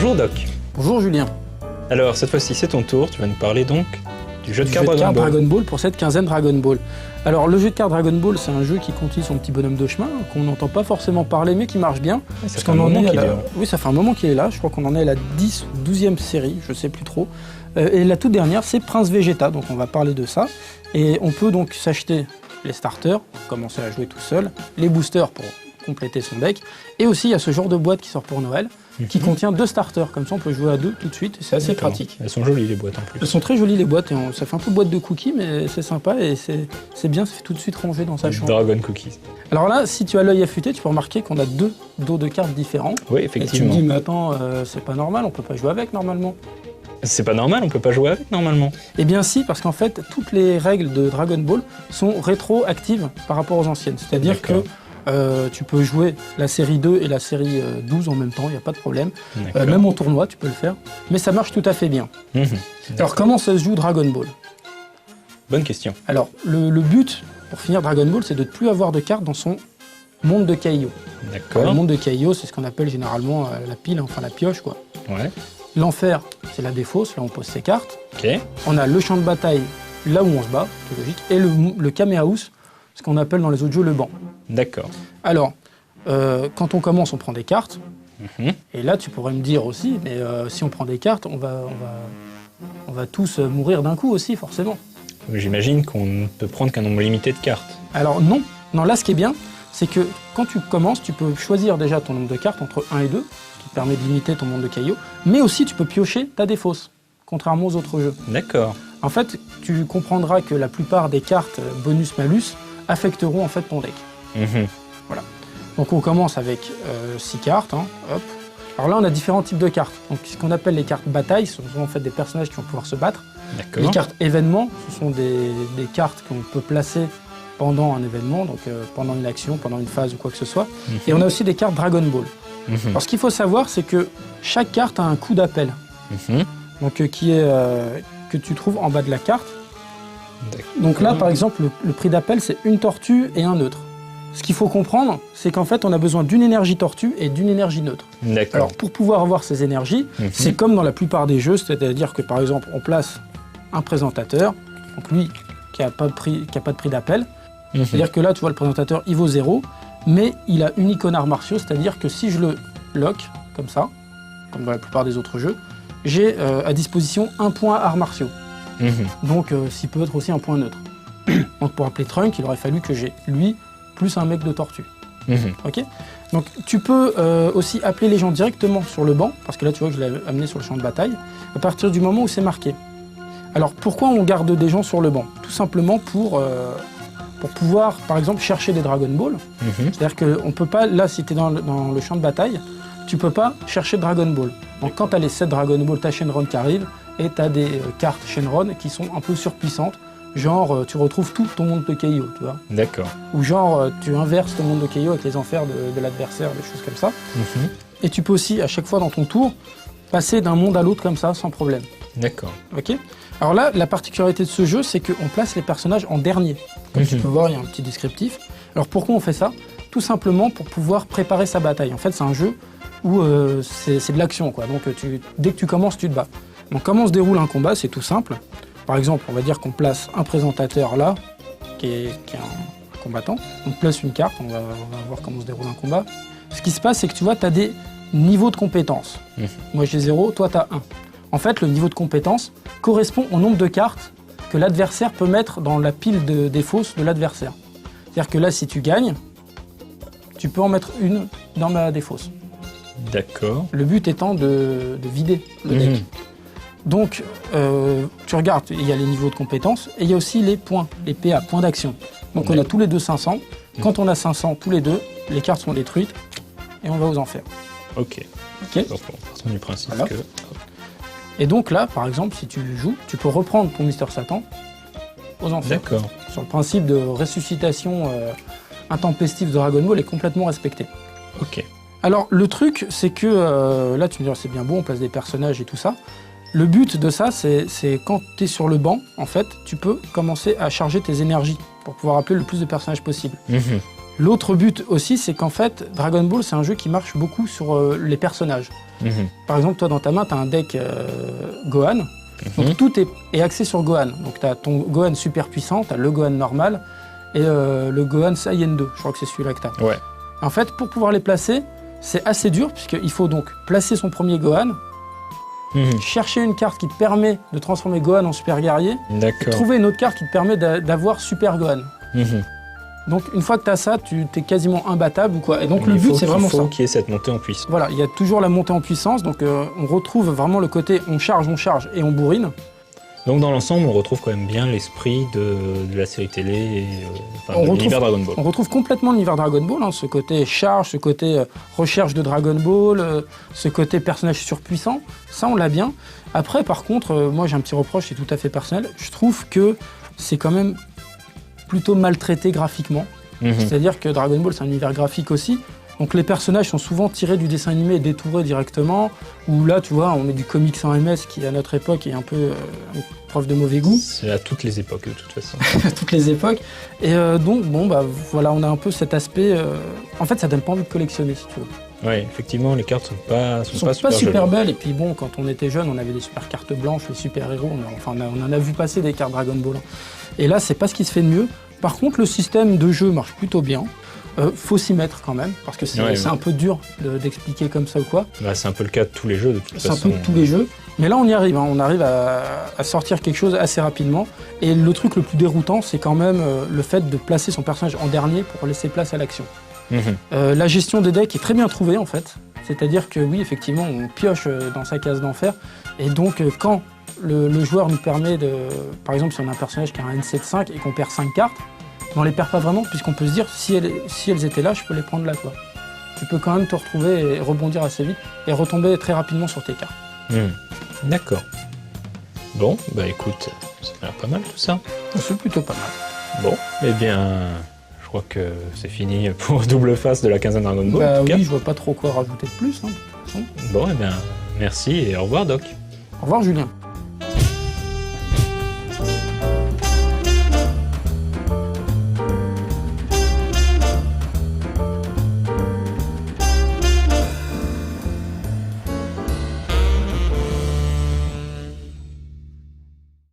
Bonjour Doc. Bonjour Julien. Alors cette fois-ci c'est ton tour, tu vas nous parler donc du jeu de cartes Dragon Ball pour cette quinzaine Dragon Ball. Alors le jeu de cartes Dragon Ball, c'est un jeu qui contient son petit bonhomme de chemin, qu'on n'entend pas forcément parler mais qui marche bien. Ouais, ça fait un moment qu'il est là. Oui, ça fait un moment qu'il est là, je crois qu'on en est à la 10 ou 12e série, je sais plus trop. Et la toute dernière c'est Prince Vegeta, donc on va parler de ça. Et on peut donc s'acheter les starters, pour commencer à jouer tout seul, les boosters pour compléter son deck, et aussi il y a ce genre de boîte qui sort pour Noël, qui contient 2 starters, comme ça on peut jouer à 2 tout de suite, et c'est assez pratique. Elles sont jolies les boîtes en plus. Elles sont très jolies les boîtes, et ça fait un peu boîte de cookies, mais c'est sympa, et c'est bien, ça fait tout de suite ranger dans sa chambre. Dragon Cookies. Alors là, si tu as l'œil affûté, tu peux remarquer qu'on a 2 dos de cartes différents. Oui, effectivement. Et tu me dis, mais attends, c'est pas normal, on peut pas jouer avec normalement. C'est pas normal, on peut pas jouer avec normalement. Eh bien si, parce qu'en fait, toutes les règles de Dragon Ball sont rétroactives par rapport aux anciennes. C'est-à-dire que tu peux jouer la série 2 et la série 12 en même temps, il n'y a pas de problème. Même en tournoi, tu peux le faire. Mais ça marche tout à fait bien. Alors comment ça se joue Dragon Ball? Bonne question. Alors le but, pour finir Dragon Ball, c'est de ne plus avoir de cartes dans son monde de Kaio. D'accord. Le monde de Kaio, c'est ce qu'on appelle généralement la pile, enfin la pioche, quoi. Ouais. L'enfer, c'est la défausse, là on pose ses cartes. Ok. On a le champ de bataille, là où on se bat, c'est logique. Et le Kamehameha, ce qu'on appelle dans les autres jeux le banc. D'accord. Alors, quand on commence, on prend des cartes. Et là, tu pourrais me dire aussi, mais si on prend des cartes, on va tous mourir d'un coup aussi, forcément. J'imagine qu'on ne peut prendre qu'un nombre limité de cartes. Alors non. Non, là, ce qui est bien, c'est que quand tu commences, tu peux choisir déjà ton nombre de cartes entre 1 et 2, qui permet de limiter ton monde de Kaio, mais aussi tu peux piocher ta défausse, contrairement aux autres jeux. D'accord. En fait, tu comprendras que la plupart des cartes bonus-malus affecteront en fait ton deck. Voilà. Donc on commence avec 6 cartes, hein, hop. Alors là, on a différents types de cartes. Donc ce qu'on appelle les cartes bataille, ce sont en fait des personnages qui vont pouvoir se battre. Les cartes événements, ce sont des cartes qu'on peut placer pendant un événement, donc pendant une action, pendant une phase ou quoi que ce soit. Et on a aussi des cartes Dragon Ball. Alors ce qu'il faut savoir, c'est que chaque carte a un coup d'appel, donc que tu trouves en bas de la carte. Donc là, par exemple, le prix d'appel, c'est une tortue et un neutre. Ce qu'il faut comprendre, c'est qu'en fait, on a besoin d'une énergie tortue et d'une énergie neutre. Alors pour pouvoir avoir ces énergies, c'est comme dans la plupart des jeux, c'est-à-dire que par exemple, on place un présentateur, donc lui qui n'a pas de prix d'appel. C'est-à-dire que là, tu vois, le présentateur, il vaut 0, mais il a une icône arts martiaux, c'est-à-dire que si je le lock, comme ça, comme dans la plupart des autres jeux, j'ai à disposition un point arts martiaux. Donc, s'il peut être aussi un point neutre. Donc, pour appeler Trunk, il aurait fallu que j'ai lui, plus un mec de tortue. Ok. Donc, tu peux aussi appeler les gens directement sur le banc, parce que là, tu vois que je l'ai amené sur le champ de bataille, à partir du moment où c'est marqué. Alors, pourquoi on garde des gens sur le banc? Tout simplement pour pouvoir, par exemple, chercher des Dragon Ball. C'est-à-dire qu'on ne peut pas, là, si tu es dans le champ de bataille, tu ne peux pas chercher Dragon Ball. Donc quand tu as les 7 Dragon Ball, tu as Shenron qui arrive, et tu as des cartes Shenron qui sont un peu surpuissantes. Genre, tu retrouves tout ton monde de Kaio, tu vois. D'accord. Ou genre, tu inverses ton monde de Kaio avec les enfers de l'adversaire, des choses comme ça. Et tu peux aussi, à chaque fois dans ton tour, passer d'un monde à l'autre comme ça, sans problème. D'accord. Ok. Alors là, la particularité de ce jeu, c'est qu'on place les personnages en dernier. Comme tu peux voir, il y a un petit descriptif. Alors pourquoi on fait ça? Tout simplement pour pouvoir préparer sa bataille. En fait, c'est un jeu où c'est de l'action, quoi. Donc dès que tu commences, tu te bats. Donc comment se déroule un combat? C'est tout simple. Par exemple, on va dire qu'on place un présentateur là, qui est un combattant. On place une carte, on va voir comment se déroule un combat. Ce qui se passe, c'est que tu vois, tu as des niveaux de compétences. Moi j'ai 0, toi tu as 1. En fait, le niveau de compétence correspond au nombre de cartes que l'adversaire peut mettre dans la pile des fausses de l'adversaire. C'est-à-dire que là, si tu gagnes, tu peux en mettre une dans ma défausse. D'accord. Le but étant de vider le deck. Donc, tu regardes, il y a les niveaux de compétences et il y a aussi les points, les PA, points d'action. Donc on a tous les deux 500. Quand on a 500 tous les deux, les cartes sont détruites et on va aux enfers. Ok. Donc partons du principe que... Et donc là, par exemple, si tu joues, tu peux reprendre ton Mister Satan aux enfers. D'accord. Sur le principe de ressuscitation intempestive de Dragon Ball est complètement respecté. Ok. Alors le truc, c'est que là tu me diras c'est bien beau, on place des personnages et tout ça. Le but de ça, c'est quand tu es sur le banc, en fait, tu peux commencer à charger tes énergies pour pouvoir appeler le plus de personnages possible. L'autre but aussi, c'est qu'en fait, Dragon Ball, c'est un jeu qui marche beaucoup sur les personnages. Par exemple, toi, dans ta main, tu as un deck Gohan. Donc tout est axé sur Gohan. Donc tu as ton Gohan super puissant, tu as le Gohan normal et le Gohan Saiyan 2. Je crois que c'est celui-là que tu as. Ouais. En fait, pour pouvoir les placer, c'est assez dur, puisqu'il faut donc placer son premier Gohan, chercher une carte qui te permet de transformer Gohan en super guerrier, trouver une autre carte qui te permet d'avoir super Gohan. Donc une fois que tu as ça, tu es quasiment imbattable ou quoi. Et donc le but, c'est vraiment ça. Il faut qu'il y ait cette montée en puissance. Voilà, il y a toujours la montée en puissance, donc on retrouve vraiment le côté on charge et on bourrine. Donc dans l'ensemble, on retrouve quand même bien l'esprit de la série télé et de l'univers Dragon Ball. On retrouve complètement l'univers Dragon Ball, hein, ce côté charge, ce côté recherche de Dragon Ball, ce côté personnage surpuissant, ça on l'a bien. Après par contre, moi j'ai un petit reproche, c'est tout à fait personnel, je trouve que c'est quand même plutôt maltraité graphiquement. C'est-à-dire que Dragon Ball c'est un univers graphique aussi. Donc les personnages sont souvent tirés du dessin animé et détourés directement. Ou là, tu vois, on met du comics en MS qui à notre époque est un peu preuve de mauvais goût. C'est à toutes les époques de toute façon. À toutes les époques. Et donc bon bah voilà, on a un peu cet aspect. En fait, ça donne pas envie de collectionner si tu veux. Oui, effectivement, les cartes sont pas super belles. Et puis bon, quand on était jeune, on avait des super cartes blanches, les super héros. On en a vu passer des cartes Dragon Ball. Et là, c'est pas ce qui se fait de mieux. Par contre, le système de jeu marche plutôt bien. Faut s'y mettre quand même, parce que c'est un peu dur d'expliquer comme ça ou quoi. Bah, c'est un peu le cas de tous les jeux de toute façon. C'est un peu de tous les jeux. Mais là, on y arrive. On arrive à sortir quelque chose assez rapidement. Et le truc le plus déroutant, c'est quand même le fait de placer son personnage en dernier pour laisser place à l'action. La gestion des decks est très bien trouvée en fait. C'est-à-dire que oui, effectivement, on pioche dans sa case d'enfer. Et donc, quand le joueur nous permet de... Par exemple, si on a un personnage qui a un N7-5 et qu'on perd 5 cartes, on les perd pas vraiment, puisqu'on peut se dire, si elles étaient là, je peux les prendre là, quoi. Tu peux quand même te retrouver et rebondir assez vite et retomber très rapidement sur tes cartes. D'accord. Bon, bah écoute, ça a l'air pas mal tout ça. C'est plutôt pas mal. Bon, eh bien, je crois que c'est fini pour Double Face de la quinzaine Dragon Ball. Bah oui, je vois pas trop quoi rajouter de plus, hein, de toute façon. Bon, eh bien, merci et au revoir Doc. Au revoir Julien.